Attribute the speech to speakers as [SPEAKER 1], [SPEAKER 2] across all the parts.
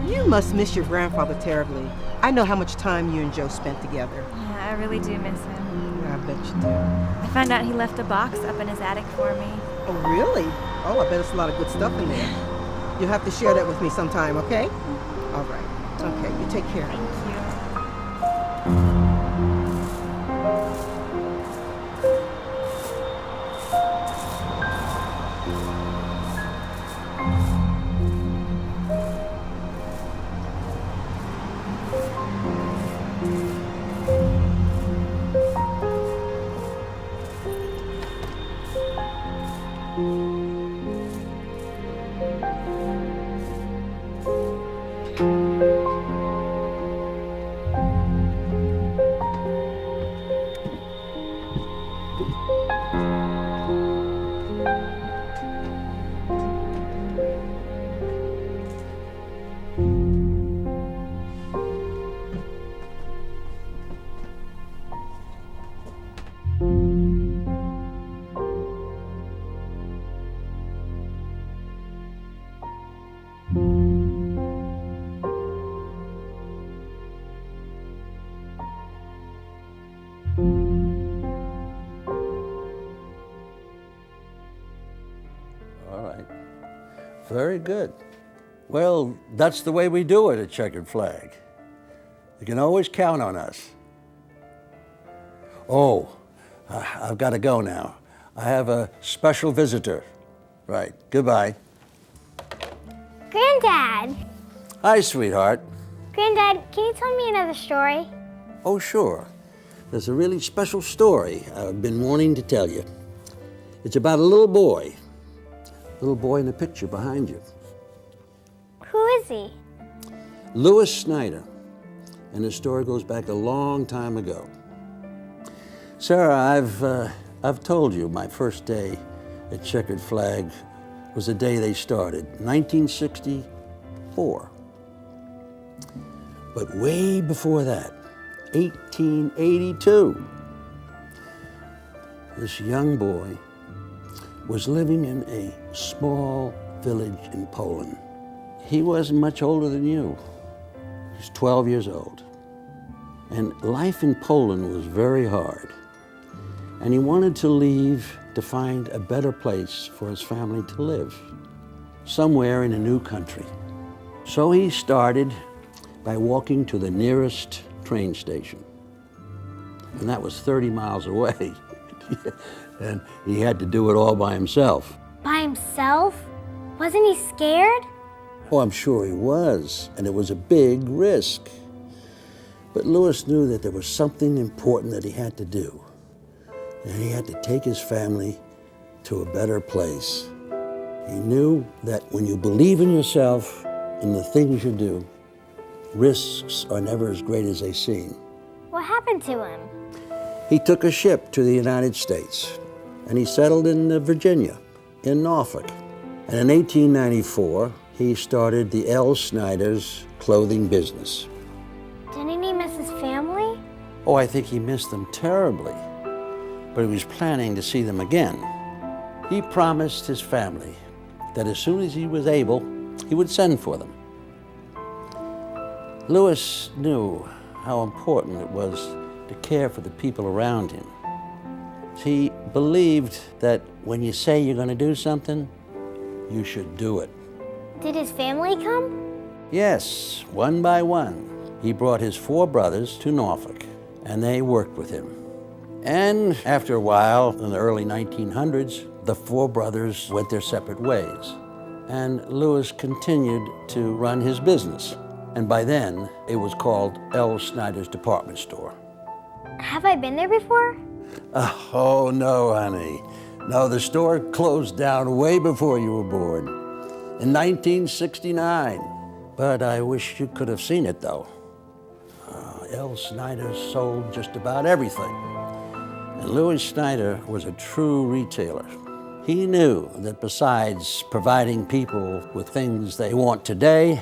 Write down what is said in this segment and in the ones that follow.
[SPEAKER 1] You must miss your grandfather terribly. I know how much time you and Joe spent together.
[SPEAKER 2] Yeah, I really do miss him.
[SPEAKER 1] Yeah, I bet you do.
[SPEAKER 2] I found out he left a box up in his attic for me.
[SPEAKER 1] Oh, really? Oh, I bet it's a lot of good stuff in there. You'll have to share that with me sometime, okay? All right. Okay, you take care.
[SPEAKER 2] Thank you.
[SPEAKER 3] All right. Very good. Well, that's the way we do it at Checkered Flag. You can always count on us. Oh, I've got to go now. I have a special visitor. Right. Goodbye.
[SPEAKER 4] Granddad!
[SPEAKER 3] Hi, sweetheart.
[SPEAKER 4] Granddad, can you tell me another story?
[SPEAKER 3] Oh, sure. There's a really special story I've been wanting to tell you. It's about a little boy. Little boy in the picture behind you.
[SPEAKER 4] Who is he?
[SPEAKER 3] Louis Snyder. And the story goes back a long time ago. Sarah, I've told you my first day at Checkered Flag was the day they started, 1964. But way before that, 1882, this young boy was living in a small village in Poland. He wasn't much older than you. He was 12 years old. And life in Poland was very hard. And he wanted to leave to find a better place for his family to live, somewhere in a new country. So he started by walking to the nearest train station. And that was 30 miles away. And he had to do it all by himself.
[SPEAKER 4] By himself? Wasn't he scared?
[SPEAKER 3] Oh, I'm sure he was, and it was a big risk. But Louis knew that there was something important that he had to do. And he had to take his family to a better place. He knew that when you believe in yourself and the things you do, risks are never as great as they seem.
[SPEAKER 4] What happened to him?
[SPEAKER 3] He took a ship to the United States, and he settled in Virginia, in Norfolk. And in 1894, he started the L. Snyder's clothing business.
[SPEAKER 4] Didn't he miss his family?
[SPEAKER 3] Oh, I think he missed them terribly, but he was planning to see them again. He promised his family that as soon as he was able, he would send for them. Louis knew how important it was to care for the people around him. He believed that when you say you're going to do something, you should do it.
[SPEAKER 4] Did his family come?
[SPEAKER 3] Yes, one by one. He brought his 4 brothers to Norfolk, and they worked with him. And after a while, in the early 1900s, the 4 brothers went their separate ways. And Louis continued to run his business. And by then, it was called L. Snyder's Department Store.
[SPEAKER 4] Have I been there before?
[SPEAKER 3] Oh, no, honey. No, the store closed down way before you were born, in 1969. But I wish you could have seen it, though. L. Snyder sold just about everything. And Louis Snyder was a true retailer. He knew that besides providing people with things they want today,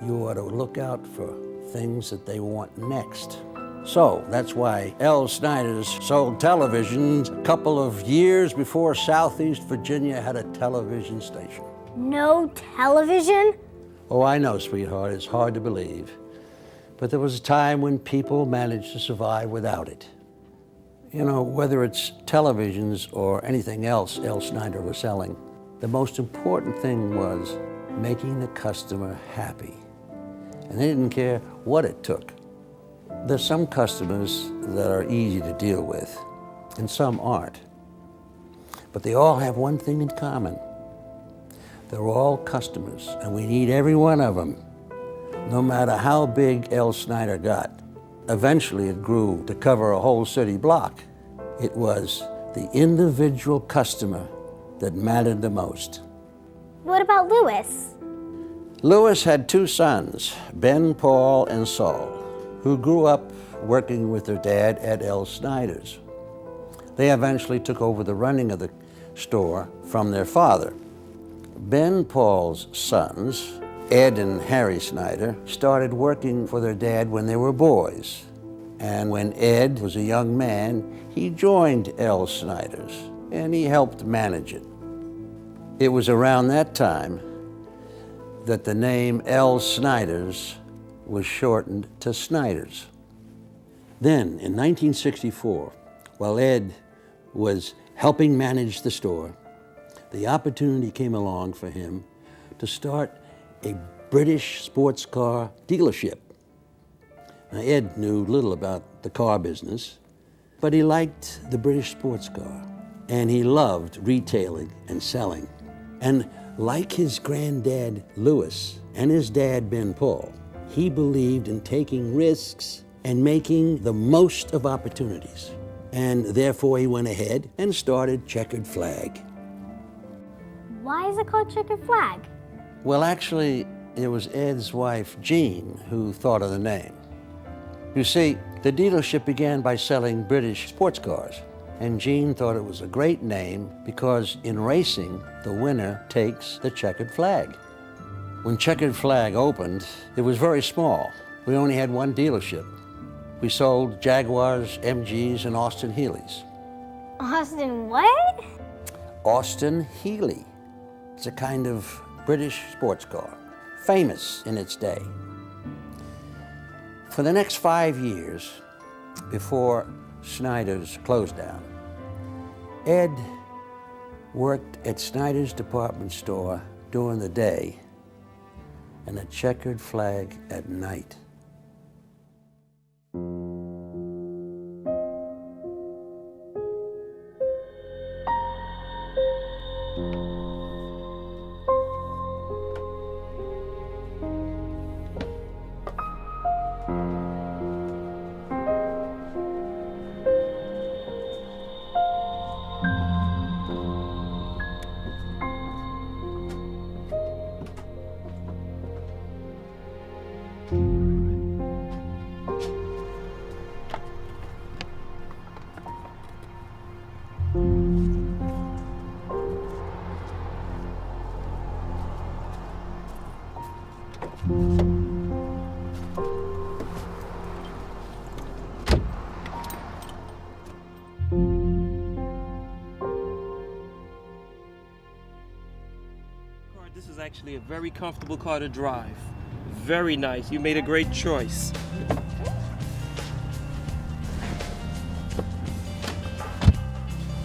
[SPEAKER 3] you ought to look out for things that they want next. So that's why L. Snyder's sold televisions a couple of years before Southeast Virginia had a television station.
[SPEAKER 4] No television?
[SPEAKER 3] Oh, I know, sweetheart, it's hard to believe. But there was a time when people managed to survive without it. You know, whether it's televisions or anything else L. Snyder was selling, the most important thing was making the customer happy. And they didn't care what it took. There's some customers that are easy to deal with, and some aren't. But they all have one thing in common. They're all customers, and we need every one of them, no matter how big L. Snyder got. Eventually, it grew to cover a whole city block. It was the individual customer that mattered the most.
[SPEAKER 4] What about Louis?
[SPEAKER 3] Louis had two sons, Ben, Paul, and Saul, who grew up working with their dad at L. Snyder's. They eventually took over the running of the store from their father. Ben Paul's sons, Ed and Harry Snyder, started working for their dad when they were boys. And when Ed was a young man, he joined L. Snyder's, and he helped manage it. It was around that time that the name L. Snyder's was shortened to Snyder's. Then, in 1964, while Ed was helping manage the store, the opportunity came along for him to start a British sports car dealership. Now, Ed knew little about the car business, but he liked the British sports car, and he loved retailing and selling. And like his granddad, Louis, and his dad, Ben Paul, he believed in taking risks and making the most of opportunities. And therefore, he went ahead and started Checkered Flag.
[SPEAKER 4] Why is it called Checkered Flag?
[SPEAKER 3] Well, actually, it was Ed's wife, Jean, who thought of the name. You see, the dealership began by selling British sports cars, and Jean thought it was a great name because in racing, the winner takes the checkered flag. When Checkered Flag opened, it was very small. We only had one dealership. We sold Jaguars, MGs, and Austin Healys.
[SPEAKER 4] Austin what?
[SPEAKER 3] Austin Healey. It's a kind of British sports car, famous in its day. For the next 5 years, before Snyder's closed down, Ed worked at Snyder's department store during the day and a Checkered Flag at night.
[SPEAKER 5] This is actually a very comfortable car to drive. Very nice. You made a great choice.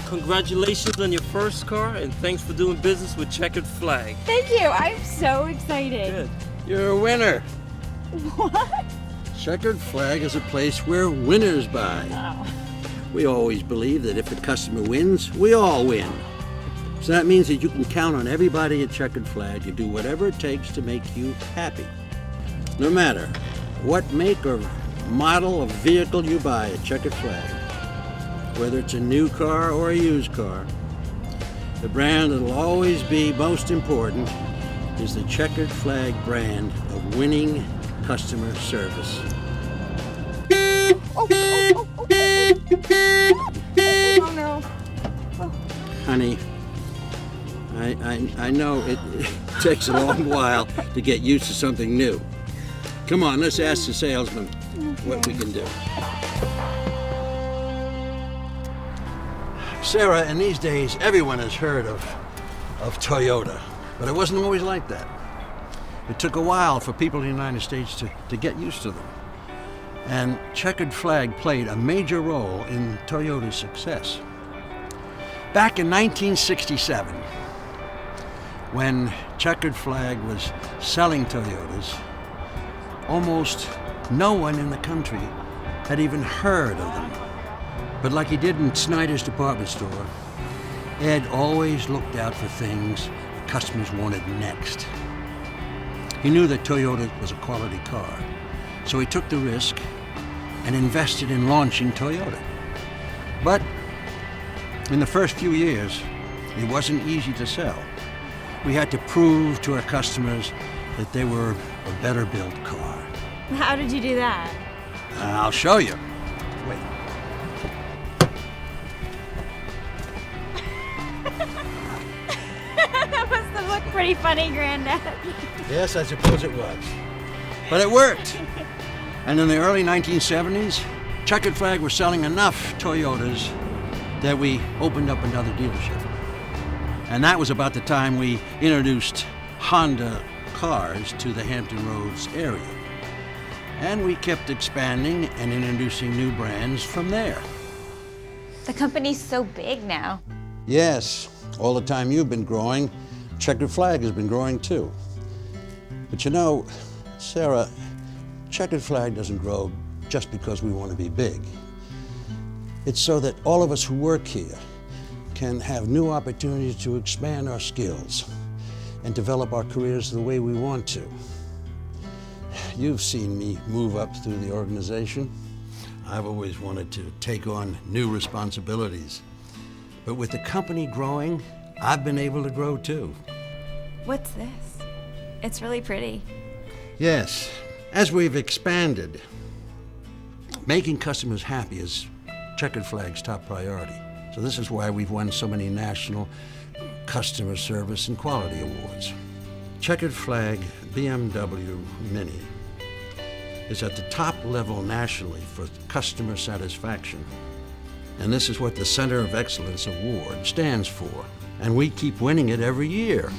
[SPEAKER 5] Congratulations on your first car, and thanks for doing business with Checkered Flag.
[SPEAKER 6] Thank you. I'm so excited.
[SPEAKER 5] Good.
[SPEAKER 3] You're a winner.
[SPEAKER 6] What?
[SPEAKER 3] Checkered Flag is a place where winners buy.
[SPEAKER 6] Oh.
[SPEAKER 3] We always believe that if the customer wins, we all win. So that means that you can count on everybody at Checkered Flag to do whatever it takes to make you happy. No matter what make or model of vehicle you buy at Checkered Flag, whether it's a new car or a used car, the brand that will always be most important is the Checkered Flag brand of winning customer service.
[SPEAKER 6] Oh no.
[SPEAKER 3] Honey, I know it takes a long while to get used to something new. Come on, let's ask the salesman what we can do. Sarah, in these days, everyone has heard of Toyota. But it wasn't always like that. It took a while for people in the United States to get used to them. And Checkered Flag played a major role in Toyota's success. Back in 1967, when Checkered Flag was selling Toyotas, almost no one in the country had even heard of them. But like he did in Snyder's department store, Ed always looked out for things customers wanted next. He knew that Toyota was a quality car, so he took the risk and invested in launching Toyota. But in the first few years, it wasn't easy to sell. We had to prove to our customers that they were a better built car.
[SPEAKER 2] How did you do that?
[SPEAKER 3] I'll show you. Wait.
[SPEAKER 2] That must have looked pretty funny, Granddad.
[SPEAKER 3] Yes, I suppose it was. But it worked. And in the early 1970s, Checkered Flag was selling enough Toyotas that we opened up another dealership. And that was about the time we introduced Honda cars to the Hampton Roads area. And we kept expanding and introducing new brands from there.
[SPEAKER 6] The company's so big now.
[SPEAKER 3] Yes, all the time you've been growing, Checkered Flag has been growing too. But you know, Sarah, Checkered Flag doesn't grow just because we want to be big. It's so that all of us who work here can have new opportunities to expand our skills and develop our careers the way we want to. You've seen me move up through the organization. I've always wanted to take on new responsibilities. But with the company growing, I've been able to grow too.
[SPEAKER 2] What's this? It's really pretty.
[SPEAKER 3] Yes, as we've expanded, making customers happy is Checkered Flag's top priority. So this is why we've won so many national customer service and quality awards. Checkered Flag BMW Mini is at the top level nationally for customer satisfaction. And this is what the Center of Excellence Award stands for. And we keep winning it every year.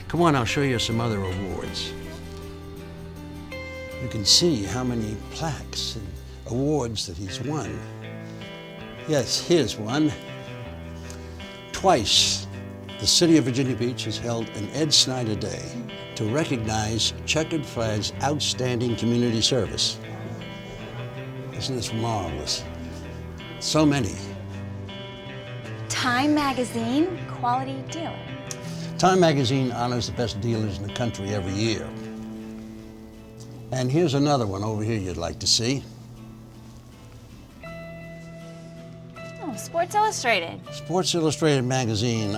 [SPEAKER 3] Come on, I'll show you some other awards. You can see how many plaques and awards that he's won. Yes, here's one. Twice, the city of Virginia Beach has held an Ed Snyder Day to recognize Checkered Flag's outstanding community service. Isn't this marvelous? So many.
[SPEAKER 6] Time Magazine, quality dealer.
[SPEAKER 3] Time Magazine honors the best dealers in the country every year. And here's another one over here you'd like to see.
[SPEAKER 6] Oh, Sports Illustrated.
[SPEAKER 3] Sports Illustrated magazine